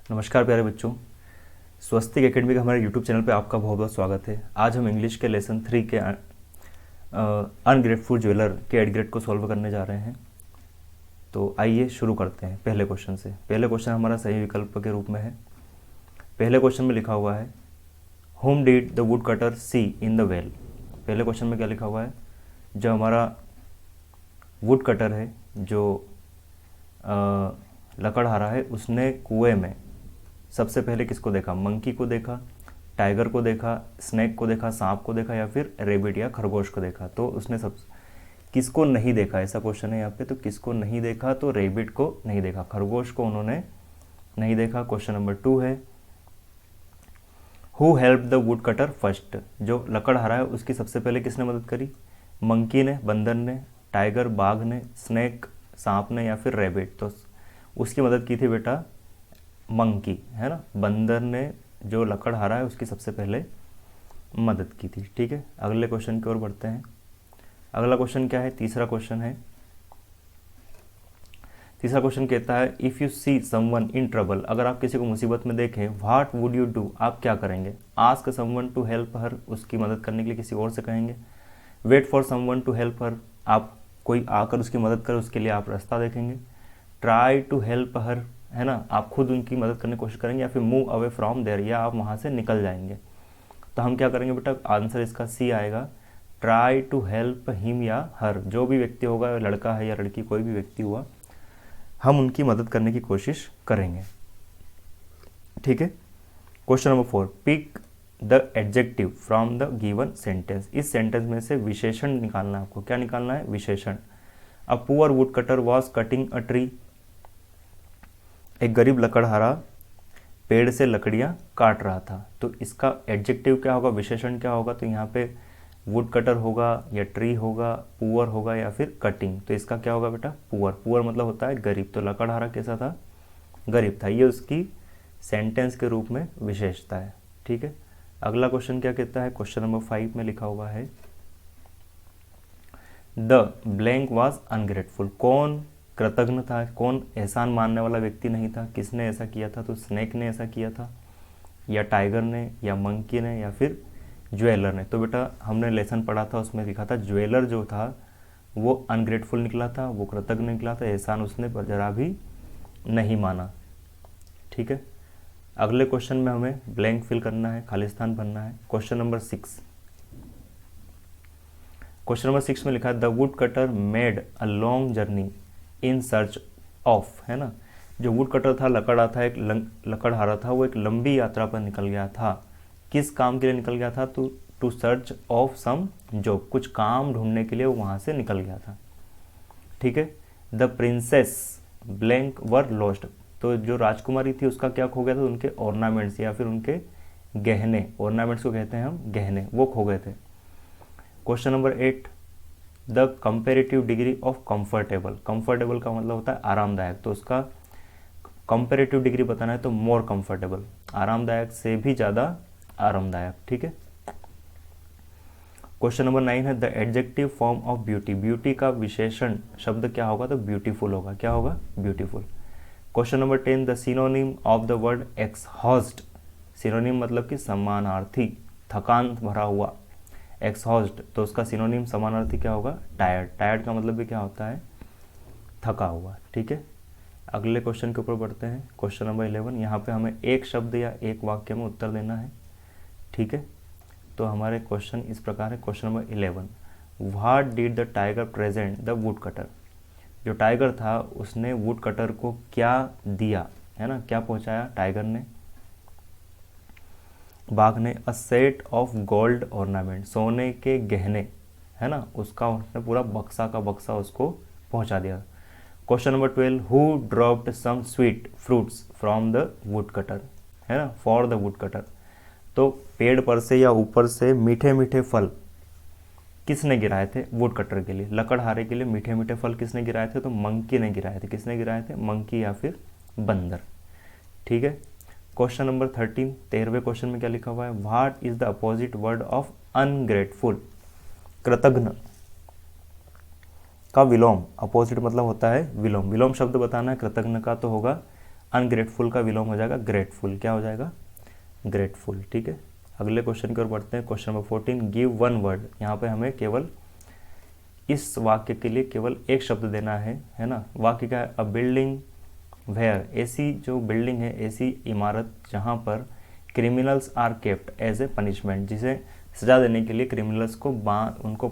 नमस्कार प्यारे बच्चों, स्वस्तिक एकेडमी के हमारे यूट्यूब चैनल पे आपका बहुत बहुत स्वागत है। आज हम इंग्लिश के लेसन 3 के अनग्रेटफुल ज्वेलर के एडग्रेड को सॉल्व करने जा रहे हैं। तो आइए शुरू करते हैं पहले क्वेश्चन से। पहले क्वेश्चन हमारा सही विकल्प के रूप में है। पहले क्वेश्चन में लिखा हुआ है whom did the would cutter see in the well. पहले क्वेश्चन में क्या लिखा हुआ है, जो हमारा वुड कटर है, जो लकड़हारा है, उसने कुएं में सबसे पहले किसको देखा? मंकी को देखा, टाइगर को देखा, स्नेक को देखा, सांप को देखा, या फिर रेबिट या खरगोश को देखा। तो उसने सब किसको नहीं देखा, ऐसा क्वेश्चन है यहाँ पे। तो किसको नहीं देखा? तो रेबिट को नहीं देखा, खरगोश को उन्होंने नहीं देखा। क्वेश्चन नंबर 2 है who help the wood cutter first. जो लकड़हारा है उसकी सबसे पहले किसने मदद करी? मंकी ने, बंदर ने, टाइगर बाघ ने, स्नेक सांप ने, या फिर रेबिट। तो उसकी मदद की थी बेटा मंकी, है ना। बंदर ने जो लकड़हारा है उसकी सबसे पहले मदद की थी। ठीक है, अगले क्वेश्चन की ओर बढ़ते हैं। अगला क्वेश्चन क्या है? तीसरा क्वेश्चन है। तीसरा क्वेश्चन कहता है if you see someone in trouble. अगर आप किसी को मुसीबत में देखें, व्हाट वुड यू डू, आप क्या करेंगे? Ask someone to help her, उसकी मदद करने के लिए किसी और से कहेंगे। Wait for someone to help her, आप कोई आकर उसकी मदद करे उसके लिए आप रास्ता देखेंगे। ट्राई टू हेल्प हर, है ना, आप खुद उनकी मदद करने की कोशिश करेंगे। या फिर मूव अवे फ्रॉम देयर, या आप वहाँ से निकल जाएंगे। तो हम क्या करेंगे बेटा? आंसर इसका सी आएगा, ट्राई टू हेल्प हिम या हर। जो भी व्यक्ति होगा, लड़का है या लड़की, कोई भी व्यक्ति हुआ, हम उनकी मदद करने की कोशिश करेंगे। ठीक है। Question number 4, pick the adjective from the given sentence. इस सेंटेंस में से विशेषण निकालना है आपको। क्या निकालना है? विशेषण। A poor wood cutter was cutting a tree. एक गरीब लकड़हारा पेड़ से लकड़ियां काट रहा था। तो इसका एडजेक्टिव क्या होगा, विशेषण क्या होगा? तो यहाँ पे वुड कटर होगा या ट्री होगा, पुअर होगा या फिर कटिंग। तो इसका क्या होगा बेटा? पुअर। पुअर मतलब होता है गरीब। तो लकड़हारा कैसा था? गरीब था। ये उसकी सेंटेंस के रूप में विशेषता है। ठीक है। अगला क्वेश्चन क्या कहता है? क्वेश्चन नंबर 5 में लिखा हुआ है द ब्लैंक वॉज अनग्रेटफुल। कौन कृतज्ञ था? कौन एहसान मानने वाला व्यक्ति नहीं था? किसने ऐसा किया था? तो स्नेक ने ऐसा किया था, या टाइगर ने, या मंकी ने, या फिर ज्वेलर ने। तो बेटा हमने लेसन पढ़ा था, उसमें लिखा था ज्वेलर जो था वो अनग्रेटफुल निकला था, वो कृतज्ञ निकला था, एहसान उसने जरा भी नहीं माना। ठीक है। अगले क्वेश्चन में हमें ब्लैंक फिल करना है, खालिस्तान भरना है। Question number 6। क्वेश्चन नंबर 6 में लिखा है the wood cutter made a long journey in search of, है ना। जो वुड कटर था, लकड़ा था, एक लकड़हारा था, वो एक लंबी यात्रा पर निकल गया था। किस काम के लिए निकल गया था? तो to search of some job, कुछ काम ढूंढने के लिए वो वहाँ से निकल गया था। ठीक है। The princess blank were lost. तो जो राजकुमारी थी उसका क्या खो गया था? उनके ऑर्नामेंट्स या फिर उनके गहने, ऑर्नामेंट्स को कहते हैं हम गहने, वो खो गए थे। Question number 8, the comparative degree of comfortable. Comfortable का मतलब होता है आरामदायक। तो उसका कंपेरेटिव डिग्री बताना है तो मोर कंफर्टेबल, आरामदायक से भी ज़्यादा आरामदायक। ठीक है। क्वेश्चन नंबर 9 है the adjective form of beauty. Beauty का विशेषण शब्द क्या होगा? तो ब्यूटीफुल होगा। क्या होगा? Beautiful. Question number 10 the synonym of the word exhaust. Synonym मतलब कि समानार्थी, थकान भरा हुआ। एक्सहॉस्ट, तो उसका सिनोनिम समानार्थी क्या होगा? टायर्ड। टायर्ड का मतलब भी क्या होता है? थका हुआ। ठीक है। अगले क्वेश्चन के ऊपर बढ़ते हैं। Question number 11। यहाँ पे हमें एक शब्द या एक वाक्य में उत्तर देना है। ठीक है। तो हमारे क्वेश्चन इस प्रकार है। Question number 11, what did the tiger present the wood cutter. जो टाइगर था उसने वुड कटर को क्या दिया, है ना, क्या पहुंचाया टाइगर ने? बाघ ने a set of gold ornament, सोने के गहने, है ना, उसका उसने पूरा बक्सा का बक्सा उसको पहुंचा दिया। Question number 12, who dropped some sweet fruits from the would cutter, है ना, फॉर द वुड कटर। तो पेड़ पर से या ऊपर से मीठे मीठे फल किसने गिराए थे? वुड कटर के लिए, लकड़हारे के लिए मीठे मीठे फल किसने गिराए थे? तो मंकी ने गिराए थे। किसने गिराए थे? मंकी या फिर बंदर। ठीक है। क्वेश्चन नंबर 13, 13वें क्वेश्चन में क्या लिखा हुआ है? What is the opposite word of ungrateful. कृतज्ञ का विलोम, अपोजिट मतलब होता है विलोम। विलोम शब्द बताना है कृतज्ञ का, तो होगा अनग्रेटफुल का विलोम हो जाएगा ग्रेटफुल, क्या हो जाएगा ग्रेटफुल। ठीक है, अगले क्वेश्चन की ओर बढ़ते हैं। Question number 14, give one word. यहाँ पे हमें केवल इस वाक्य के लिए केवल एक शब्द देना है ना। वाक्य क्या है, अ बिल्डिंग वेयर, ऐसी जो बिल्डिंग है, ऐसी इमारत जहाँ पर criminals are kept as a punishment, जिसे सजा देने के लिए क्रिमिनल्स को उनको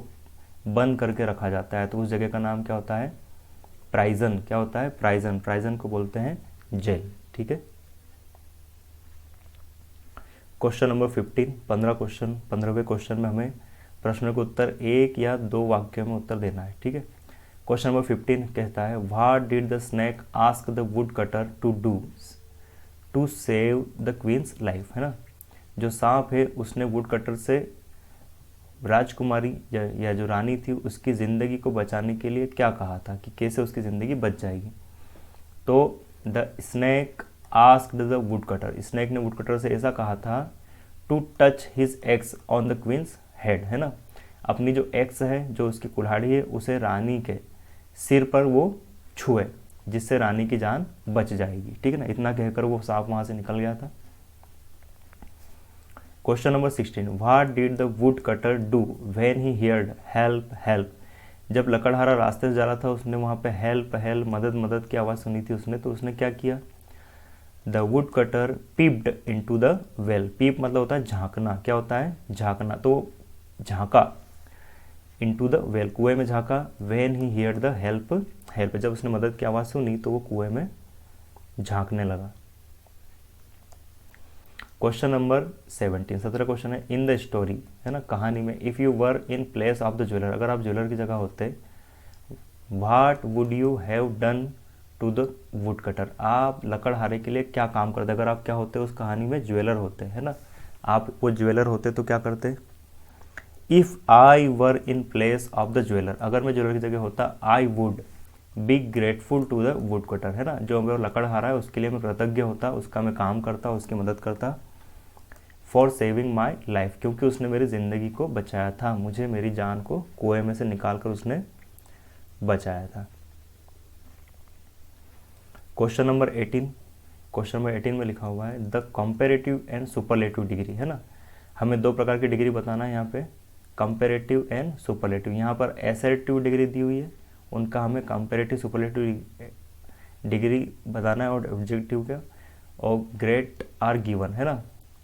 बंद करके रखा जाता है, तो उस जगह का नाम क्या होता है, प्राइजन। क्या होता है, प्राइजन। प्राइजन को बोलते हैं जेल। ठीक है, क्वेश्चन नंबर 15, 15 क्वेश्चन, 15वें क्वेश्चन में हमें प्रश्न का उत्तर एक या दो वाक्यों में उत्तर देना है। ठीक है, क्वेश्चन नंबर 15 कहता है, what did the snake ask the would cutter to do to save the queen's life, है ना। जो सांप है उसने वुड कटर से राजकुमारी या जो रानी थी उसकी ज़िंदगी को बचाने के लिए क्या कहा था, कि कैसे उसकी ज़िंदगी बच जाएगी। तो the snake asked the would cutter, snake ने वुड कटर से ऐसा कहा था, to touch his axe on the queen's head, है ना। अपनी जो एक्स है, जो उसकी कुल्हाड़ी है, उसे रानी के सिर पर वो छुए, जिससे रानी की जान बच जाएगी। ठीक है ना, इतना कहकर वो सांप वहाँ से निकल गया था। Question number 16, what did the would cutter do when he heard help help. जब लकड़हारा रास्ते से जा रहा था, उसने वहाँ पे हेल्प हेल्प, मदद मदद की आवाज़ सुनी थी उसने, तो उसने क्या किया, the would cutter peeped into the well. Peep मतलब होता है झांकना, क्या होता है झांकना, तो झांका इनटू द वेल, कुएं में झांका। When he heard the help help, जब उसने मदद की आवाज़ सुनी तो वो कुएं में झांकने लगा। क्वेश्चन नंबर 17, 17 क्वेश्चन है, इन द स्टोरी, है ना, कहानी में, if you were in place of the jeweller, अगर आप ज्वेलर की जगह होते, what would you have done to the would cutter, आप लकड़हारे के लिए क्या काम करते। अगर आप क्या होते उस कहानी में ज्वेलर होते, है ना, आप वो ज्वेलर होते तो क्या करते। If I were in place of the jeweller, अगर मैं ज्वेलर की जगह होता, I would be grateful to the would cutter, है ना, जो अगर लकड़हारा है उसके लिए मैं कृतज्ञ होता, उसका मैं काम करता, उसकी मदद करता। फॉर सेविंग माई लाइफ, क्योंकि उसने मेरी ज़िंदगी को बचाया था, मुझे मेरी जान को कुएं में से निकाल कर उसने बचाया था। क्वेश्चन नंबर 18, क्वेश्चन नंबर 18 में लिखा हुआ है, the comparative and superlative degree, है ना। हमें दो प्रकार की डिग्री बताना है यहाँ पे, कंपेरेटिव एंड सुपरलेटिव। यहाँ पर एसरेटिव डिग्री दी हुई है, उनका हमें कंपेरेटिव सुपरलेटिव डिग्री बताना है, और ऑब्जेक्टिव का, और ग्रेट आर गिवन, है ना।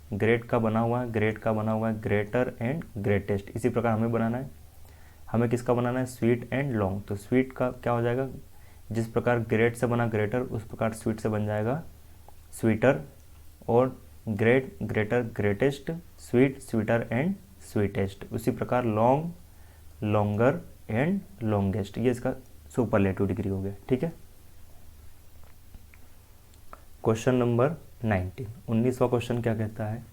ग्रेट का बना हुआ है, ग्रेट का बना हुआ है ग्रेटर एंड ग्रेटेस्ट, इसी प्रकार हमें बनाना है। हमें किसका बनाना है, स्वीट एंड लॉन्ग। तो स्वीट का क्या हो जाएगा, जिस प्रकार ग्रेट से बना ग्रेटर, उस प्रकार स्वीट से बन जाएगा स्वीटर, और great greater greatest, sweet sweeter and sweetest, उसी प्रकार लॉन्ग लॉन्गर एंड लॉन्गेस्ट, ये इसका सुपरलेटिव डिग्री हो गया। ठीक है, क्वेश्चन नंबर 19, 19वां क्वेश्चन क्या कहता है,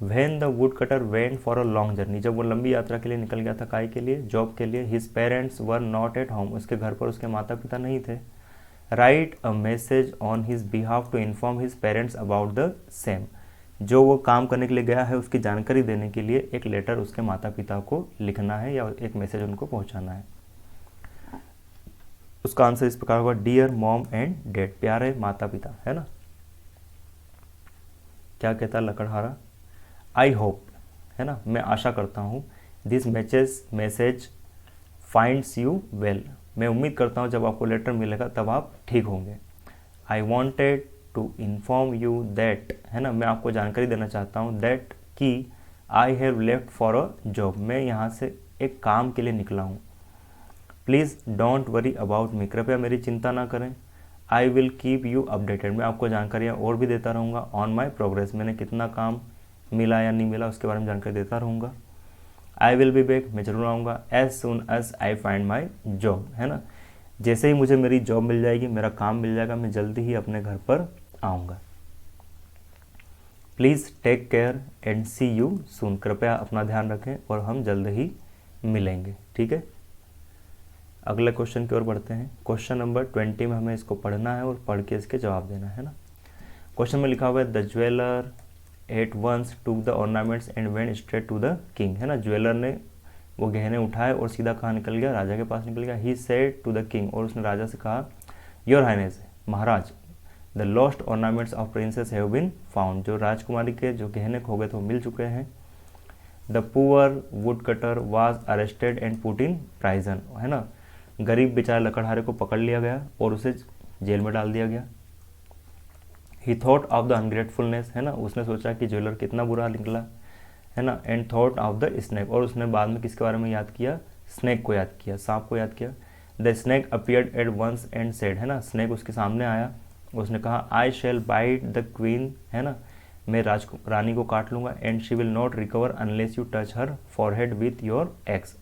when the wood cutter went for a long journey, जब वो लंबी यात्रा के लिए निकल गया था, काय के लिए, जॉब के लिए, his parents were not at home, उसके घर पर उसके माता पिता नहीं थे। Write a message on his behalf to inform his parents about the same, जो वो काम करने के लिए गया है उसकी जानकारी देने के लिए एक लेटर उसके माता पिता को लिखना है, या एक मैसेज उनको पहुंचाना है। उसका आंसर इस प्रकार होगा, डियर मॉम एंड डैड, प्यारे माता पिता, है ना। क्या कहता है लकड़हारा, आई होप, है ना, मैं आशा करता हूँ, this message finds you well, मैं उम्मीद करता हूँ जब आपको लेटर मिलेगा तब आप ठीक होंगे। I wanted to inform you that, है ना, मैं आपको जानकारी देना चाहता हूँ, दैट कि I have left for a job, मैं यहाँ से एक काम के लिए निकला हूँ। Please don't worry about me, कृपया मेरी चिंता ना करें। I will keep you updated, मैं आपको जानकारियाँ और भी देता रहूँगा। ऑन माई प्रोग्रेस, मैंने कितना काम मिला या नहीं मिला उसके बारे में जानकारी देता रहूँगा। आई विल बी बैक, मैं जरूर आऊँगा। As soon as I find my job, है ना, जैसे ही मुझे मेरी जॉब मिल जाएगी, मेरा काम मिल जाएगा, मैं जल्दी ही अपने घर पर आऊँगा। Please take care and see you soon, कृपया अपना ध्यान रखें और हम जल्द ही मिलेंगे। ठीक है, अगले क्वेश्चन की ओर बढ़ते हैं। क्वेश्चन नंबर 20 में हमें इसको पढ़ना है और पढ़ के इसके जवाब देना है ना। क्वेश्चन में लिखा हुआ है, the jeweller at once took the ornaments and went straight to the king, है ना, ज्वेलर ने वो गहने उठाए और सीधा कहाँ निकल गया, राजा के पास निकल गया। He said to the king, और उसने राजा से कहा, योर हाइनेस, महाराज, the lost ornaments of princess have been found, जो राजकुमारी के जो गहने खो गए थे वो मिल चुके हैं। The poor wood cutter was arrested and put in prison, है ना, गरीब बेचारे लकड़हारे को पकड़ लिया गया और उसे जेल में डाल दिया गया। ही थॉट ऑफ द अनग्रेटफुलनेस, है ना, उसने सोचा कि ज्वेलर कितना बुरा निकला, है ना, and thought of the snake, और उसने बाद में किसके बारे में याद किया, स्नैक को याद किया, सांप को याद किया। The snake appeared at once and said, है ना, स्नैक उसके सामने आया, उसने कहा I shall bite the queen, है ना, मैं रानी को काट लूंगा, and she will not recover unless you touch her forehead with your axe,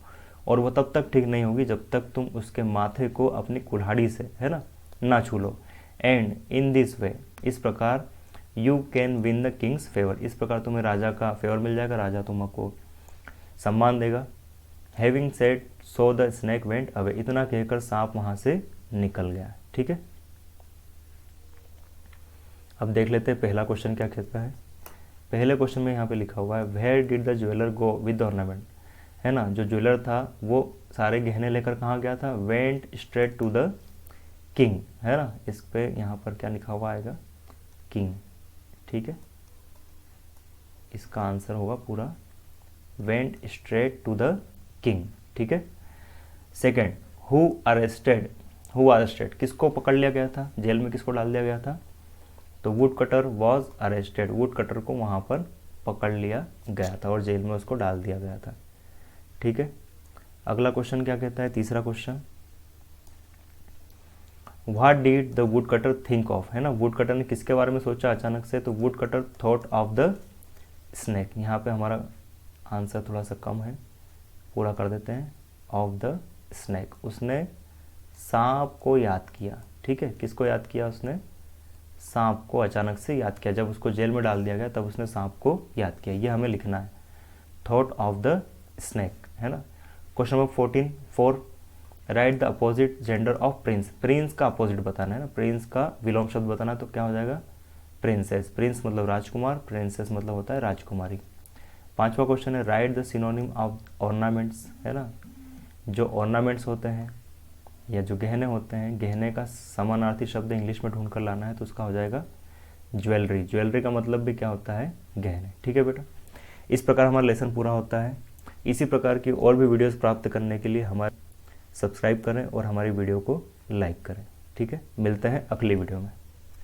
और वो तब तक ठीक नहीं होगी जब तक तुम उसके माथे को अपनी कुल्हाड़ी से, है ना छू लो। एंड इन दिस वे, इस प्रकार you can win the Kings favour, इस प्रकार तुम्हें राजा का फेवर मिल जाएगा, राजा तुमको सम्मान देगा। Having said so the snake went away, इतना कहकर सांप वहां से निकल गया। ठीक है, अब देख लेते हैं पहला क्वेश्चन क्या कहता है। पहले क्वेश्चन में यहाँ पे लिखा हुआ है where did the jeweller go with the ornament, है ना, जो ज्वेलर था वो सारे गहने लेकर कहाँ गया था, went straight to the king, है ना, इस पे यहाँ पर क्या लिखा हुआ आएगा, किंग। ठीक है, इसका आंसर होगा पूरा went straight to the king. ठीक है, सेकेंड, हु अरेस्टेड, किसको पकड़ लिया गया था, जेल में किसको डाल दिया गया था, तो would cutter was arrested, would cutter को वहाँ पर पकड़ लिया गया था और जेल में उसको डाल दिया गया था। ठीक है, अगला क्वेश्चन क्या कहता है, तीसरा question, what did the would cutter think of, है ना, वुड कटर ने किसके बारे में सोचा अचानक से, तो would cutter thought of the snake, यहाँ पे हमारा आंसर थोड़ा सा कम है, पूरा कर देते हैं, ऑफ द स्नैक, उसने सांप को याद किया। ठीक है, किसको याद किया, उसने सांप को अचानक से याद किया, जब उसको जेल में डाल दिया गया तब उसने सांप को याद किया, ये हमें लिखना है, थॉट ऑफ द स्नैक, है ना। Question number 4, right the opposite gender of Prince, Prince का अपोजिट बताना है ना, प्रिंस का विलोम शब्द बताना है, तो क्या हो जाएगा, प्रिंसेस, प्रिंस मतलब राजकुमार, प्रिंसेस मतलब होता है राजकुमारी। पांचवा क्वेश्चन है right the synonym of ornaments, है ना, जो ऑर्नामेंट्स होते हैं या जो गहने होते हैं, गहने का समानार्थी शब्द इंग्लिश में ढूंढ कर लाना है, तो उसका हो जाएगा ज्वेलरी, ज्वेलरी का मतलब भी क्या होता है, गहने। ठीक है बेटा, इस प्रकार हमारा लेसन पूरा होता है। इसी प्रकार की और भी वीडियोस प्राप्त करने के लिए हमारे सब्सक्राइब करें और हमारी वीडियो को लाइक करें। ठीक है, मिलते हैं अगली वीडियो में।